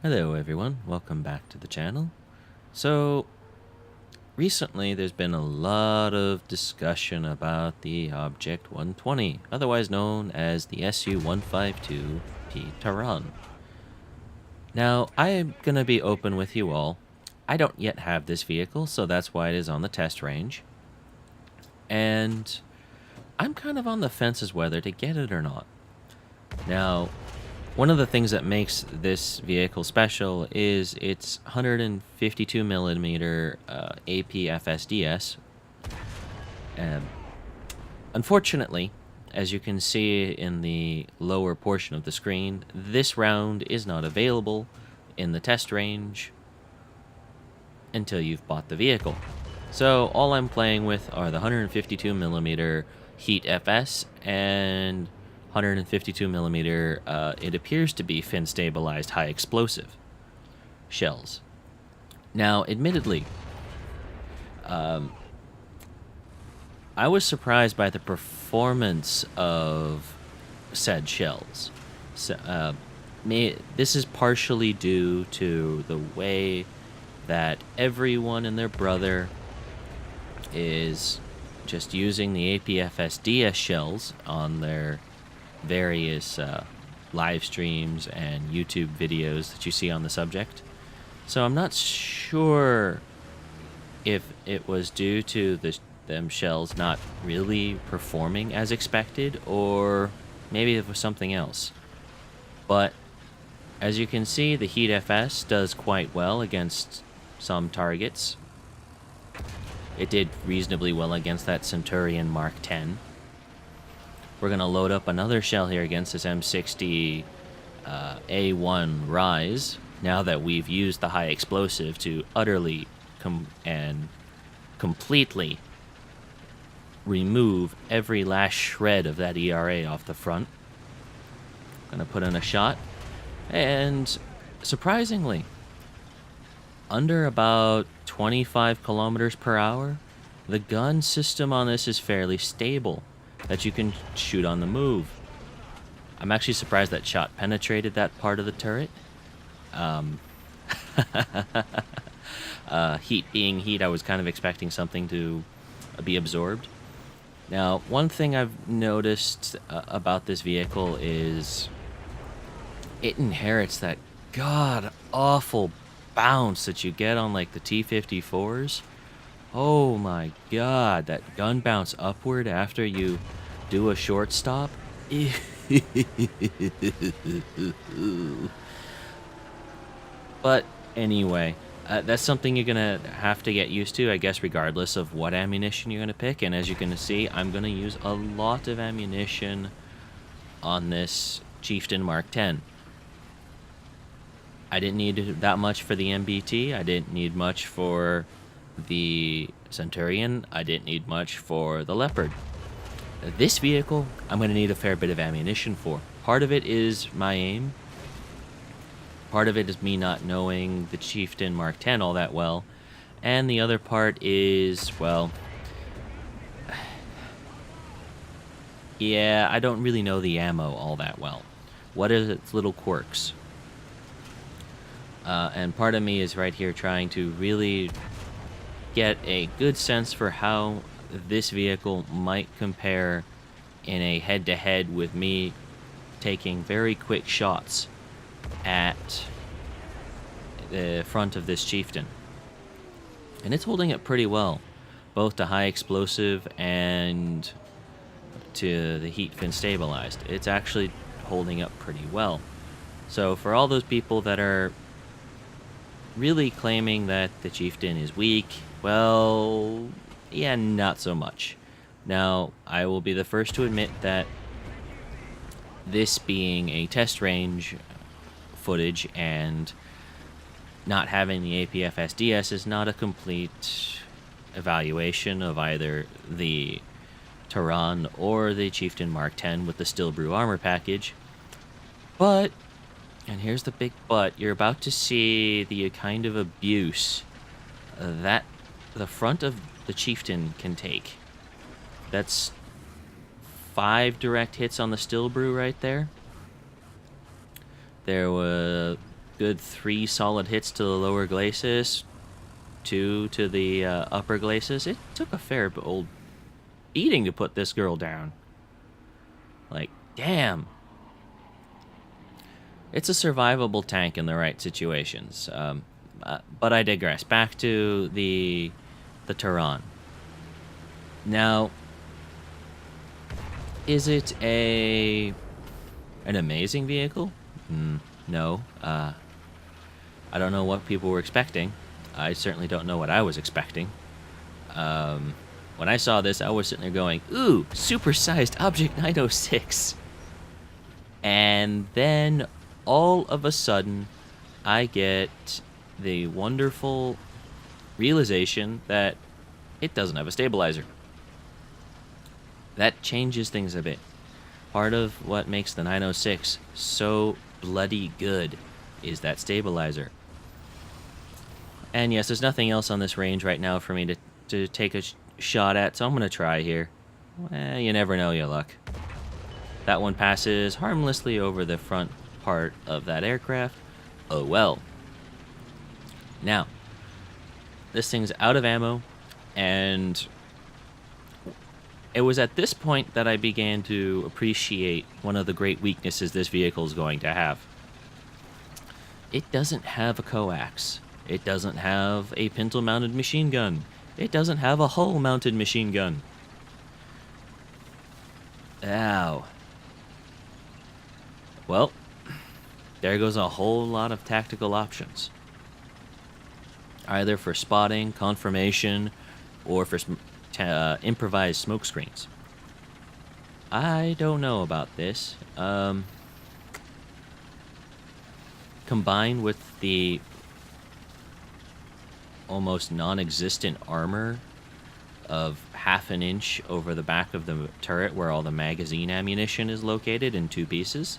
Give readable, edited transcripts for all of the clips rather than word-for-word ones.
Hello everyone, welcome back to the channel. So, recently there's been a lot of discussion about the Object 120, otherwise known as the SU-152P Taran. Now, I'm going to be open with you all. I don't yet have this vehicle, so that's why it is on the test range. And I'm kind of on the fence as whether to get it or not. Now, one of the things that makes this vehicle special is its 152 millimeter APFSDS. Unfortunately, as you can see in the lower portion of the screen, this round is not available in the test range until you've bought the vehicle. So all I'm playing with are the 152 millimeter Heat FS and 152 millimeter, it appears to be fin stabilized high explosive shells. Now, admittedly, I was surprised by the performance of said shells. So, this is partially due to the way that everyone and their brother is just using the APFSDS shells on their various live streams and YouTube videos that you see on the subject. So I'm not sure if it was due to them shells not really performing as expected, or maybe it was something else. But as you can see, the Heat FS does quite well against some targets. It did reasonably well against that Centurion Mark 10. We're going to load up another shell here against this M60 A1 Rise, now that we've used the high explosive to utterly and completely remove every last shred of that ERA off the front. Going to put in a shot, and surprisingly, under about 25 kilometers per hour, the gun system on this is fairly stable, that you can shoot on the move. I'm actually surprised that shot penetrated that part of the turret. Heat being heat, I was kind of expecting something to be absorbed. Now, one thing I've noticed about this vehicle is it inherits that god-awful bounce that you get on like the T-54s. Oh my god, that gun bounce upward after you do a short stop. But anyway, that's something you're gonna have to get used to, I guess, regardless of what ammunition you're gonna pick. And as you can see, I'm gonna use a lot of ammunition on this Chieftain Mark 10. I didn't need that much for the MBT. I didn't need much for the Centurion. I didn't need much for the Leopard. This vehicle, I'm going to need a fair bit of ammunition for. Part of it is my aim. Part of it is me not knowing the Chieftain Mark 10 all that well. And the other part is, well, yeah, I don't really know the ammo all that well. What is its little quirks? And part of me is right here trying to really get a good sense for how this vehicle might compare in a head-to-head with me taking very quick shots at the front of this Chieftain. And it's holding up pretty well, both to high explosive and to the heat fin stabilized. It's actually holding up pretty well. So for all those people that are really claiming that the Chieftain is weak, well, yeah, not so much. Now, I will be the first to admit that this being a test range footage and not having the APFSDS is not a complete evaluation of either the Taran or the Chieftain Mark 10 with the Stillbrew armor package. But, and here's the big but, you're about to see the kind of abuse that the front of the Chieftain can take. That's 5 direct hits on the Stillbrew right there. There was good 3 solid hits to the lower glacis, 2 to the upper glacis. It took a fair old beating to put this girl down. Like, damn. It's a survivable tank in the right situations. But I digress. Back to the Taran. Now, is it an amazing vehicle? No. I don't know what people were expecting. I certainly don't know what I was expecting. When I saw this, I was sitting there going, ooh, supersized Object 906. And then all of a sudden, I get the wonderful realization that it doesn't have a stabilizer. That changes things a bit. Part of what makes the 906 so bloody good is that stabilizer. And yes, there's nothing else on this range right now for me to take a shot at, so I'm going to try here. Well, you never know your luck. That one passes harmlessly over the front part of that aircraft. Oh well. Now, this thing's out of ammo, and it was at this point that I began to appreciate one of the great weaknesses this vehicle is going to have. It doesn't have a coax. It doesn't have a pintle-mounted machine gun. It doesn't have a hull-mounted machine gun. Ow. Well, there goes a whole lot of tactical options. Either for spotting, confirmation, or for improvised smoke screens. I don't know about this. Combined with the almost non-existent armor of half an inch over the back of the turret where all the magazine ammunition is located in 2 pieces,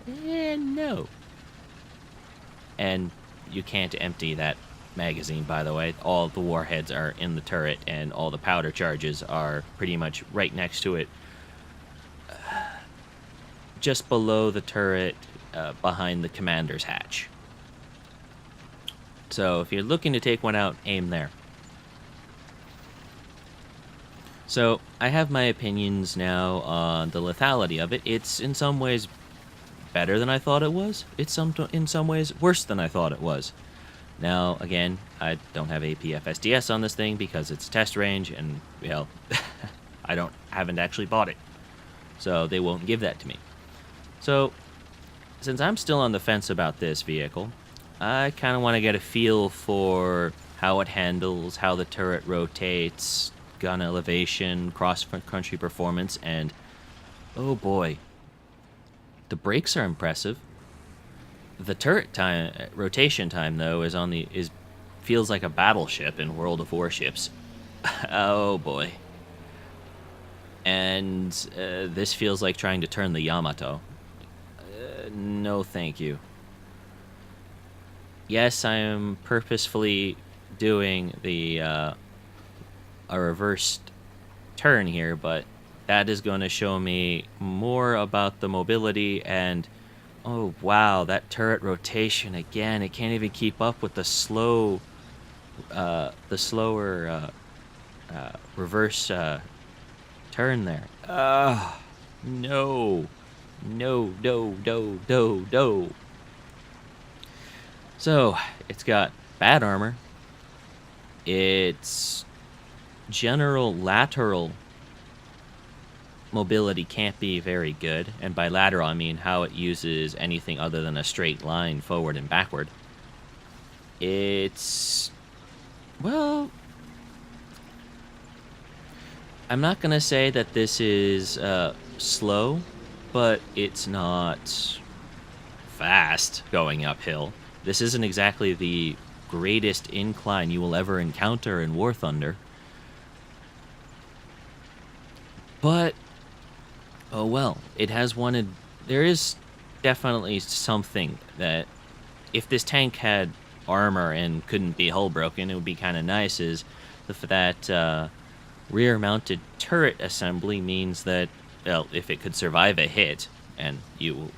no. And you can't empty that magazine, by the way. All the warheads are in the turret, and all the powder charges are pretty much right next to it, just below the turret, behind the commander's hatch. So if you're looking to take one out, aim there. So I have my opinions now on the lethality of it. It's in some ways better than I thought it was. It's in some ways worse than I thought it was. Now, again, I don't have APFSDS on this thing because it's test range, and, well, I haven't actually bought it. So they won't give that to me. So, since I'm still on the fence about this vehicle, I kind of want to get a feel for how it handles, how the turret rotates, gun elevation, cross-country performance, and, oh boy, the brakes are impressive. The turret time, rotation time, though, feels like a battleship in World of Warships. Oh boy. And this feels like trying to turn the Yamato. No, thank you. Yes, I am purposefully doing a reversed turn here, but that is going to show me more about the mobility and, oh wow, that turret rotation again. It can't even keep up with the slower reverse turn there. No. No. So, it's got bad armor. Its general lateral mobility can't be very good. And by lateral, I mean how it uses anything other than a straight line forward and backward. It's, well, I'm not going to say that this is slow, but it's not fast going uphill. This isn't exactly the greatest incline you will ever encounter in War Thunder. But, oh well, it has wanted. There is definitely something that, if this tank had armor and couldn't be hull broken, it would be kind of nice, is that rear-mounted turret assembly means that, well, if it could survive a hit, and you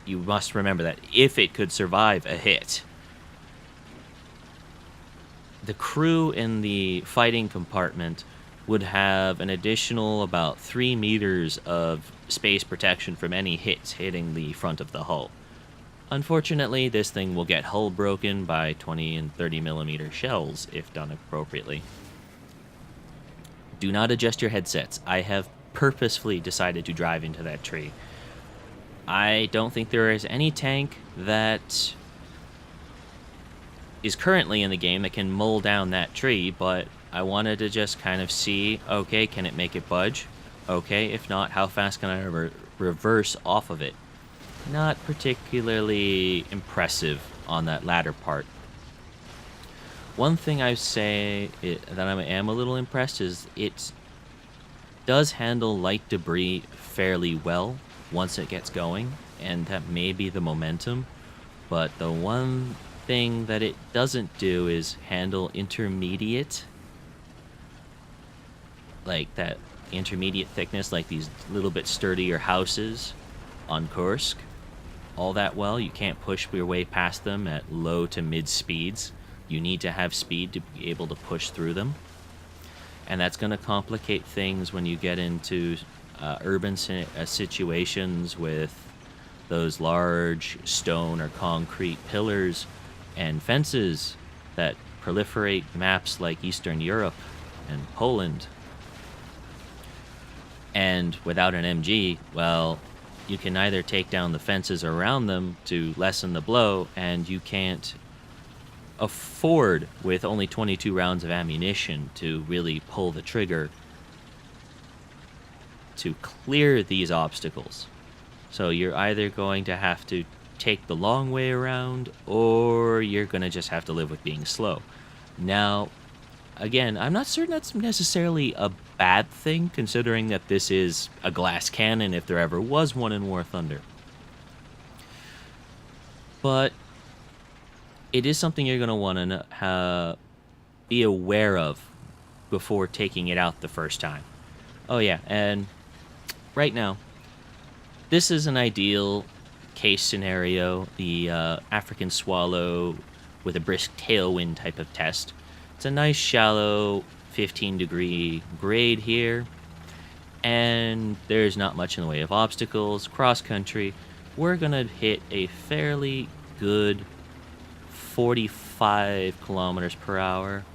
you must remember that if it could survive a hit, the crew in the fighting compartment would have an additional about 3 meters of space protection from any hits hitting the front of the hull. Unfortunately, this thing will get hull broken by 20 and 30 millimeter shells if done appropriately. Do not adjust your headsets. I have purposefully decided to drive into that tree. I don't think there is any tank that is currently in the game that can mull down that tree, but I wanted to just kind of see, okay, can it make it budge? Okay, if not, how fast can I reverse off of it? Not particularly impressive on that latter part. One thing I say that I am a little impressed is it does handle light debris fairly well once it gets going, and that may be the momentum, but the one thing that it doesn't do is handle intermediate, like that intermediate thickness, like these little bit sturdier houses on Kursk, all that well. You can't push your way past them at low to mid speeds. You need to have speed to be able to push through them. And that's going to complicate things when you get into urban situations with those large stone or concrete pillars and fences that proliferate maps like Eastern Europe and Poland. And without an MG, well, you can either take down the fences around them to lessen the blow, and you can't afford, with only 22 rounds of ammunition, to really pull the trigger to clear these obstacles. So you're either going to have to take the long way around, or you're going to just have to live with being slow. Now, again, I'm not certain that's necessarily a bad thing, considering that this is a glass cannon if there ever was one in War Thunder. But it is something you're going to want to be aware of before taking it out the first time. Oh yeah, and right now, this is an ideal case scenario, the African swallow with a brisk tailwind type of test. It's a nice shallow 15-degree grade here, and there's not much in the way of obstacles. Cross country, we're going to hit a fairly good 45 kilometers per hour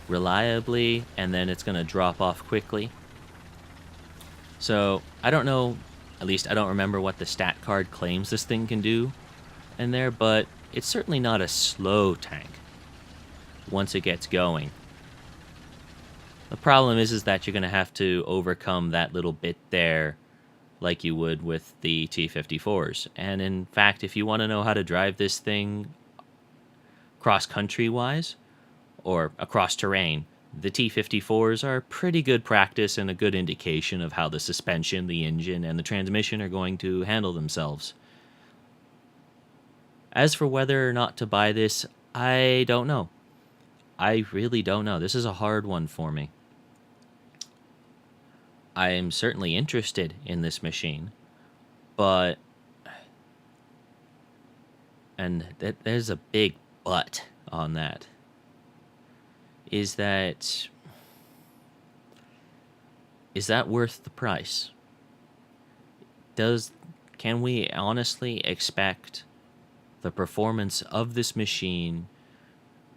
reliably, and then it's going to drop off quickly. So I don't know, at least I don't remember what the stat card claims this thing can do in there, but it's certainly not a slow tank once it gets going. The problem is that you're going to have to overcome that little bit there like you would with the T-54s. And in fact, if you want to know how to drive this thing cross-country wise or across terrain, the T-54s are pretty good practice and a good indication of how the suspension, the engine, and the transmission are going to handle themselves. As for whether or not to buy this, I don't know. I really don't know. This is a hard one for me. I am certainly interested in this machine, but, and there's a big but on that, is that worth the price? Can we honestly expect the performance of this machine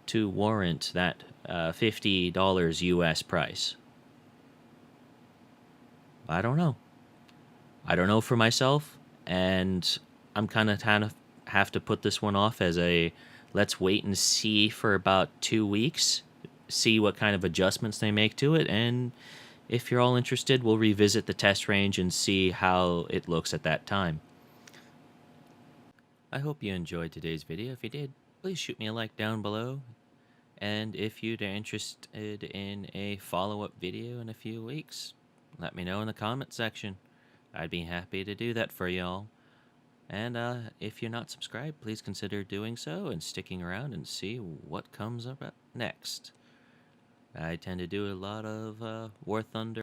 to warrant that $50 US price? I don't know. I don't know for myself, and I'm kind of have to put this one off as a let's wait and see for about 2 weeks, see what kind of adjustments they make to it, and if you're all interested, we'll revisit the test range and see how it looks at that time. I hope you enjoyed today's video. If you did, please shoot me a like down below. And if you're interested in a follow-up video in a few weeks, let me know in the comment section. I'd be happy to do that for y'all. And if you're not subscribed, please consider doing so and sticking around and see what comes up next. I tend to do a lot of War Thunder